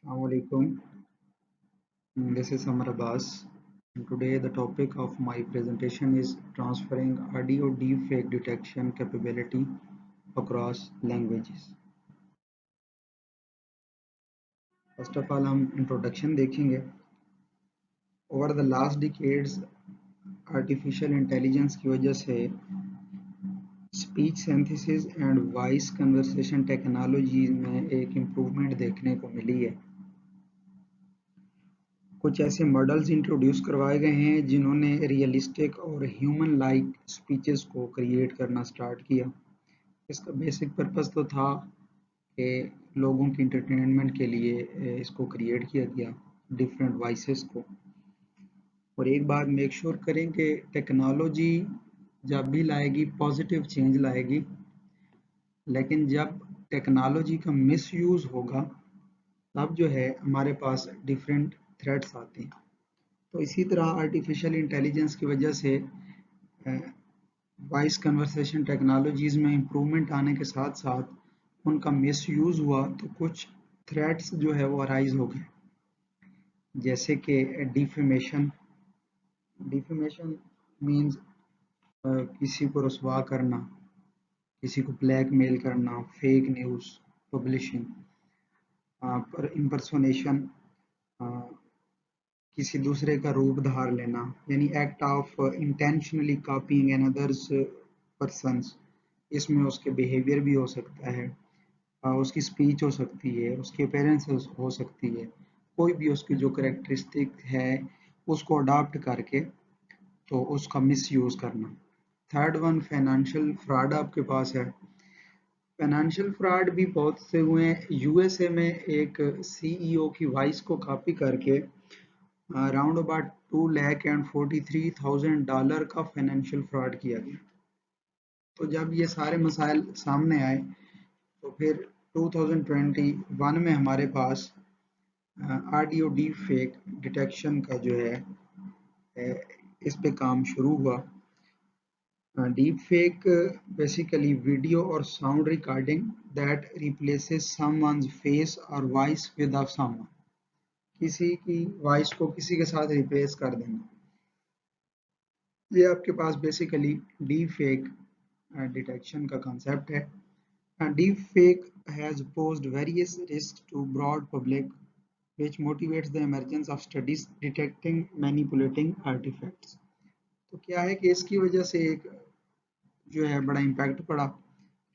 Assalamualaikum. This is Amar Abbas. And today the topic of my presentation is transferring audio deepfake detection capability across languages. First of all, हम introduction देखेंगे. Over the last decades, artificial intelligence की वजह से speech synthesis and voice conversation technologies में एक improvement देखने को मिली है. कुछ ऐसे मॉडल्स इंट्रोड्यूस करवाए गए हैं जिन्होंने रियलिस्टिक और ह्यूमन लाइक स्पीचेस को क्रिएट करना स्टार्ट किया. इसका बेसिक पर्पस तो था कि लोगों की इंटरटेनमेंट के लिए इसको क्रिएट किया गया डिफरेंट वॉइसेस को. और एक बात मेक श्योर करें कि टेक्नोलॉजी जब भी लाएगी पॉजिटिव चेंज लाएगी, लेकिन जब टेक्नोलॉजी का मिसयूज होगा तब जो है हमारे पास डिफरेंट थ्रेट्स आते हैं. तो इसी तरह आर्टिफिशियल इंटेलिजेंस की वजह से वॉइस कन्वर्सेशन टेक्नोलॉजीज़ में इम्प्रूवमेंट आने के साथ साथ उनका मिसयूज़ हुआ तो कुछ थ्रेट्स जो है वो अराइज हो गए, जैसे कि डिफेमेशन. डिफेमेशन मीन्स किसी को रुसवा करना, किसी को ब्लैकमेल करना, फेक न्यूज़ पब्लिशिंग, पर इम्पर्सोनेशन, किसी दूसरे का रूप धार लेना, यानी act of intentionally copying another's persons. इसमें उसके बिहेवियर भी हो सकता है, उसकी स्पीच हो सकती है, उसकी अपीयरेंस हो सकती है, कोई भी उसकी जो करेक्टरिस्टिक है उसको अडॉप्ट करके तो उसका मिसयूज़ करना. थर्ड वन, फाइनेंशियल फ्रॉड आपके पास है. फाइनेंशियल फ्रॉड भी बहुत से हुए हैं. यूएसए में एक सीईओ की वॉइस को कॉपी करके अराउंड अबाउट $2,43,000 का फाइनेंशियल फ्रॉड किया गया. तो जब ये सारे मसाइल सामने आए तो फिर 2021 में हमारे पास ऑडियो डीप फेक डिटेक्शन का जो है इस पे काम शुरू हुआ. डीप फेक बेसिकली वीडियो और sound recording that replaces someone's face और वॉइस विद ऑफ समवन. किसी की वॉइस को किसी के साथ रिप्लेस कर देना. ये आपके पास बेसिकली डीप फेक डिटेक्शन का कॉन्सेप्ट है. Deep fake has posed various risks to broad public which motivates the emergence of studies detecting manipulating artifacts. तो क्या है कि इसकी वजह से एक जो है बड़ा इम्पैक्ट पड़ा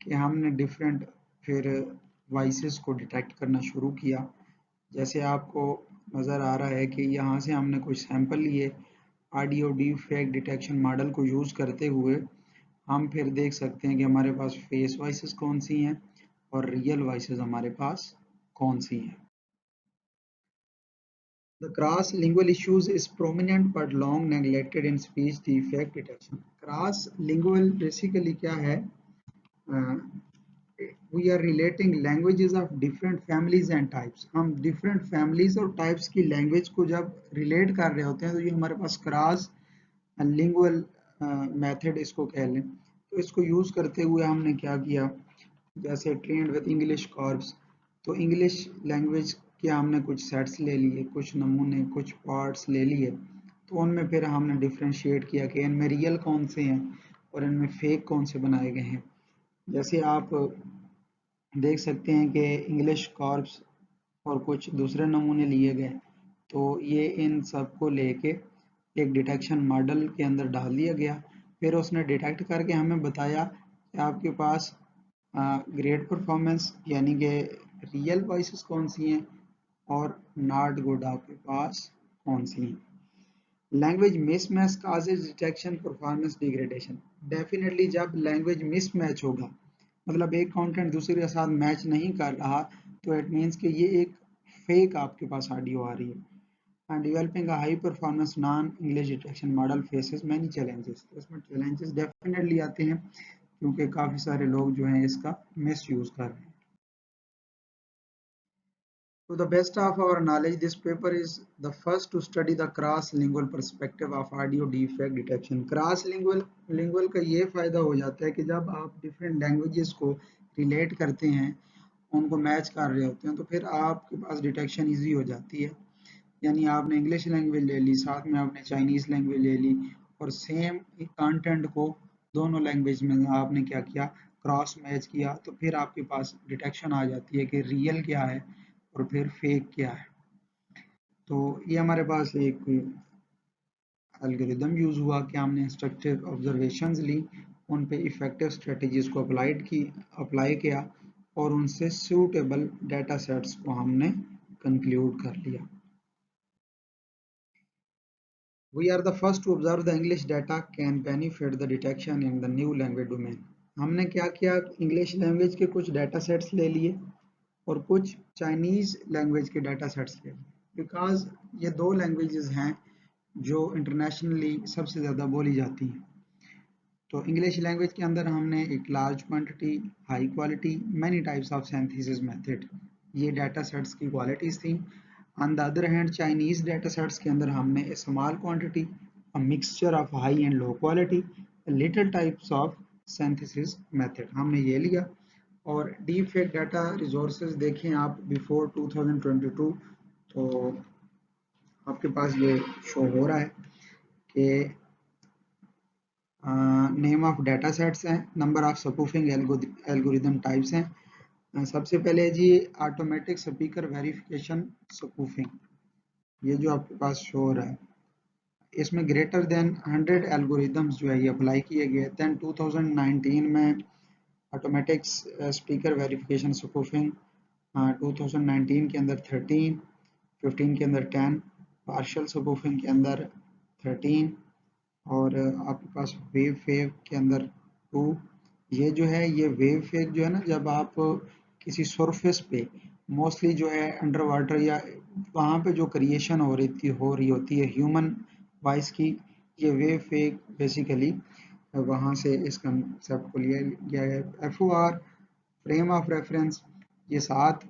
कि हमने डिफरेंट फिर वॉइसेस को डिटेक्ट करना शुरू किया. जैसे आपको नज़र आ रहा है कि यहाँ से हमने कुछ सैंपल लिए audio deep fake detection model को यूज़ करते हुए. हम फिर देख सकते हैं कि हमारे पास फेस वॉइसेस कौन सी हैं और रियल वॉइसेस हमारे पास कौन सी हैं. The cross-lingual issues is prominent but long neglected in speech defect detection. Cross-lingual basically क्या है? We are relating languages of different families and types. हम different families और types की language को जब relate कर रहे होते हैं तो ये हमारे पास cross lingual method इसको कह लें. तो इसको यूज़ करते हुए हमने क्या किया, जैसे ट्रेंड विद इंग्लिश कॉर्प्स. तो इंग्लिश लैंग्वेज के हमने कुछ सेट्स ले लिए, कुछ नमूने, कुछ पार्ट्स ले लिए. तो उनमें फिर हमने डिफ्रेंशिएट किया कि इनमें रियल कौन से हैं और इनमें फेक कौन से बनाए गए हैं. जैसे आप देख सकते हैं कि इंग्लिश कॉर्प्स और कुछ दूसरे नमूने लिए गए. तो ये इन सब को लेके एक डिटेक्शन मॉडल के अंदर डाल दिया गया. फिर उसने डिटेक्ट करके हमें बताया कि आपके पास ग्रेट परफॉर्मेंस यानी कि रियल वॉइसेस कौन सी हैं और नॉट गुड आपके पास कौन सी हैं. Language mismatch causes detection performance degradation. Definitely जब लैंग्वेज मिसमैच होगा, मतलब एक कंटेंट दूसरे के साथ मैच नहीं कर रहा, तो इट मीन्स कि ये एक फेक आपके पास ऑडियो आ रही है. And developing a high performance non English detection model faces many challenges. इसमें चैलेंजेस डेफिनेटली आते हैं क्योंकि काफ़ी सारे लोग जो हैं इसका मिस यूज़ कर रहे हैं. To the best of our knowledge, this paper is the first to study the cross-lingual perspective of audio defect detection. Cross-lingual का ये फ़ायदा हो जाता है कि जब आप different languages को relate करते हैं उनको मैच कर रहे होते हैं, तो फिर आपके पास डिटेक्शन ईजी हो जाती है। यानी आपने इंग्लिश लैंग्वेज ले ली, साथ में आपने चाइनीज़ लैंग्वेज ले ली, और सेम कंटेंट को दोनों लैंग्वेज में आपने क्या किया, क्रॉस मैच किया, तो फिर आपके पास डिटेक्शन आ जाती है कि रियल क्या है और फिर फेक क्या है। तो ये हमारे पास एक एल्गोरिदम यूज़ हुआ कि हमने स्ट्रक्चर ऑब्जर्वेशंस ली, उन पे इफ़ेक्टिव स्ट्रेटजीज को अप्लाई किया, और उनसे सूटेबल डाटा सेट्स को हमने कंक्लूड कर लिया। We are the first to observe the English data can benefit the detection in the new language domain. हमने क्या किया, इंग्लिश लैंग्वेज के कुछ डाटा सेट्स ले लिए और कुछ चाइनीज़ लैंग्वेज के डाटा सेट्स ले लिए, बिकॉज ये दो लैंग्वेजेस हैं जो इंटरनेशनली सबसे ज़्यादा बोली जाती हैं। तो इंग्लिश लैंग्वेज के अंदर हमने एक large quantity, high quality, many types of synthesis method, ये डाटा सेट्स की क्वालिटीज़ थी। On the other hand Chinese data sets के अंदर हमने a small quantity, a mixture of high and low quality, little types of synthesis method, हमने ये लिया। और डीप फेक डाटा रिसोर्सेज देखें आप बिफोर 2022, तो आपके पास ये शो हो रहा है कि नेम ऑफ डाटा सेट्स हैं, number of spoofing algorithm types हैं। सबसे पहले जी ऑटोमेटिक स्पीकर वेरिफिकेशन स्पूफिंग, ये जो आपके पास शो हो रहा है, इसमें ग्रेटर देन 100 एल्गोरिदम्स जो है ये अप्लाई किए गए। दैन 2019 में ऑटोमेटिक स्पीकर वेरिफिकेशन स्पूफिंग, 2019 के अंदर 13, 15 के अंदर 10, पार्शियल स्पूफिंग के अंदर 13, और आपके पास वेव फेक के अंदर 2। ये जो है ये वेव फेक जो है ना, जब आप किसी सरफेस पे मोस्टली जो है अंडर वाटर या वहाँ पे जो क्रिएशन हो रही होती है ह्यूमन वॉइस की, ये वेव फेक बेसिकली वहाँ से इस कंसेप्ट को लिया गया है। FOR फ्रेम ऑफ रेफरेंस, ये 7।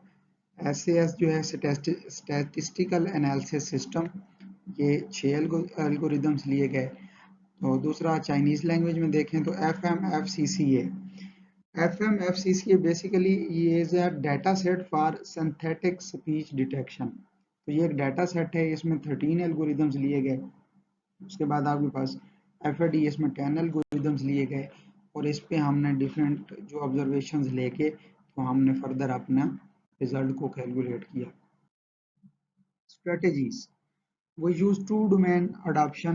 SAS जो है स्टैटिस्टिकल एनालिसिस सिस्टम, ये 6 एल्गोरिदम्स लिए गए। तो दूसरा चाइनीज़ लैंग्वेज में देखें तो FMFCCA, FMFCCA बेसिकली ये is a data set for synthetic speech detection. तो ये एक डाटा सेट है, इसमें 13 एल्गोरिदम्स लिए गए। उसके बाद आपके पास FAD, इसमें 10 एल्गोरिदम्स लिए गए, और इस पे हमने डिफरेंट जो ऑब्जर्वेशंस लेके तो हमने फर्दर अपना रिजल्ट को कैलकुलेट किया। Strategies, we use two domain adoption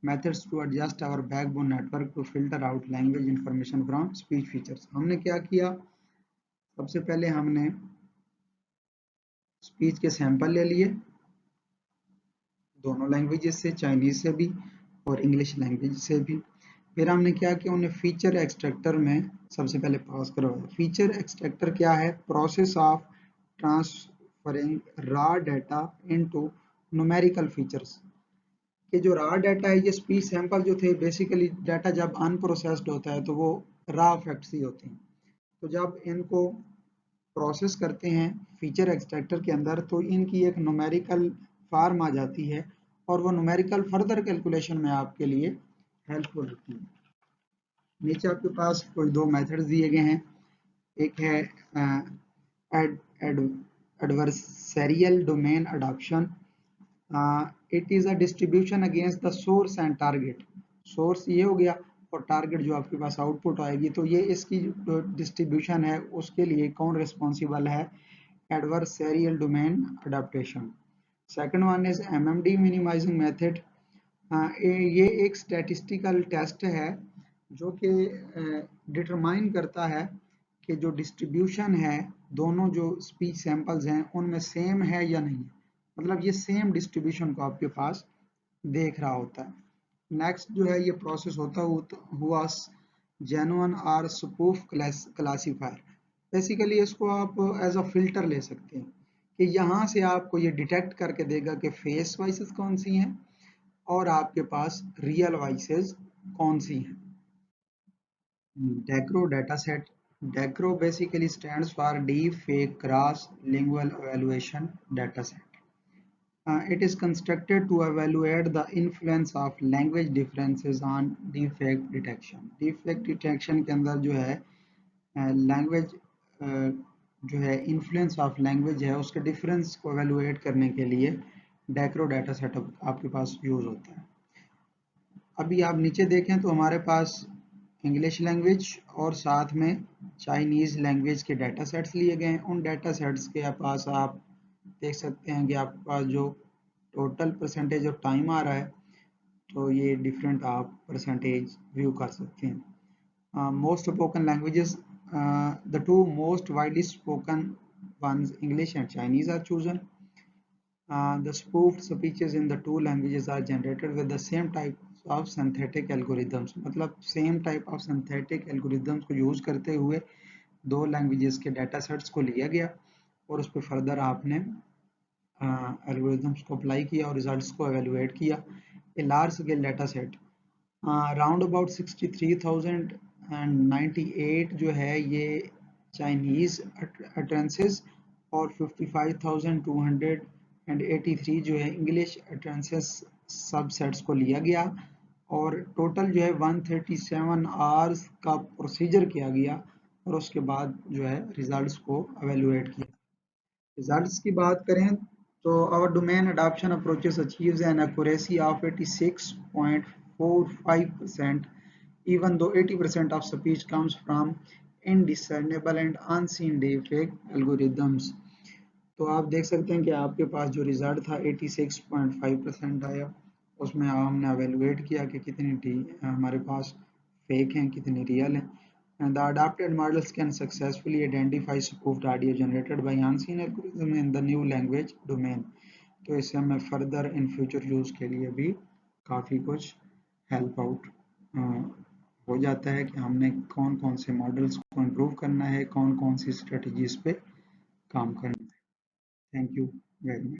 methods to adjust our backbone network to filter out language information from speech features. हमने क्या किया, सबसे पहले हमने स्पीच के सैंपल ले लिए दोनों लैंग्वेजेस से, चाइनीज से भी और इंग्लिश लैंग्वेज से भी। फिर हमने क्या किया, उन्हें फीचर एक्सट्रैक्टर में सबसे पहले पास करवाया। फीचर एक्सट्रैक्टर क्या है, process of transferring raw data into numerical features. कि जो रॉ डाटा है, ये स्पीच सैंपल जो थे, बेसिकली डाटा जब अनप्रोसेस्ड होता है तो वो रॉ फैक्ट्स ही होते हैं। तो जब इनको प्रोसेस करते हैं फीचर एक्सट्रैक्टर के अंदर, तो इनकी एक न्यूमेरिकल फार्म आ जाती है, और वो न्यूमेरिकल फर्दर कैलकुलेशन में आपके लिए हेल्पफुल होती है। नीचे आपके पास कोई दो मेथड्स दिए गए हैं, एक है adversarial domain adoption, it is a distribution against the source and target. Source ये हो गया और टारगेट जो आपके पास आउटपुट आएगी, तो ये इसकी जो डिस्ट्रीब्यूशन है उसके लिए कौन रिस्पॉन्सिबल है, adversarial domain adaptation. Second one is MMD minimising method, ये एक स्टैटिस्टिकल टेस्ट है जो कि डिटरमाइन करता है कि जो डिस्ट्रीब्यूशन है दोनों जो स्पीच सैंपल्स हैं उनमें सेम है या नहीं, मतलब ये सेम डिस्ट्रीब्यूशन को आपके पास देख रहा होता है। नेक्स्ट जो है ये प्रोसेस होता हुआ जेन्युइन और स्पूफ क्लासीफायर। बेसिकली इसको आप एज अ फिल्टर ले सकते हैं कि यहाँ से आपको ये डिटेक्ट करके देगा कि फेस वॉइसेस कौन सी हैं और आपके पास रियल वॉइसेस कौन सी हैं। DECRO data set, DECRO basically stands for deep fake cross lingual evaluation data set. It is constructed to evaluate the influence of language differences on defect detection. Defect detection के अंदर जो है language जो है influence of language है उसके difference को evaluate करने के लिए डैक्रो डाटा सेटअप आपके पास यूज होता है। अभी आप नीचे देखें तो हमारे पास इंग्लिश लैंग्वेज और साथ में चाइनीज़ लैंग्वेज के डाटा सेट्स लिए गए हैं। उन डाटा सेट्स के पास आप देख सकते हैं कि आपके पास जो टोटल परसेंटेज ऑफ टाइम आ रहा है, तो ये डिफरेंट आप परसेंटेज व्यू कर सकते हैं। Most spoken languages, the two most widely spoken ones, English and Chinese, are chosen. The spoofed speeches in the two languages are generated with the same type of synthetic algorithms. मतलब same type of synthetic algorithms को use करते हुए दो languages के data sets को लिया गया और उस पर further आपने algorithms को apply किया और results को evaluate किया. A large scale data set, round about 63,098 जो है ये चाइनीज़ अटरेंसेस और 55,283 जो है इंग्लिश अटरेंसेस सबसेट्स को लिया गया और टोटल जो है 137 आवर्स का प्रोसीजर किया गया और उसके बाद जो है रिजल्ट्स को एवेलुएट किया। रिजल्ट्स की बात करें तो our domain adoption approaches achieves an accuracy of 86.45%, even though 80% of speech comes from indiscernible and unseen deepfake algorithms. तो आप देख सकते हैं कि आपके पास जो रिजल्ट था 86.5% आया। उसमें हमने एवेलुएट किया कि कितनी हमारे पास फेक हैं, कितनी रियल हैं। And the adapted models can successfully identify spoofed audio generated by unseen algorithm in the new language domain. तो इससे हमें फर्दर इन फ्यूचर यूज़ के लिए भी काफ़ी कुछ हेल्प आउट हो जाता है कि हमने कौन कौन से मॉडल्स को इम्प्रूव करना है, कौन कौन सी स्ट्रेटजीज पे काम करना है। Thank you very much.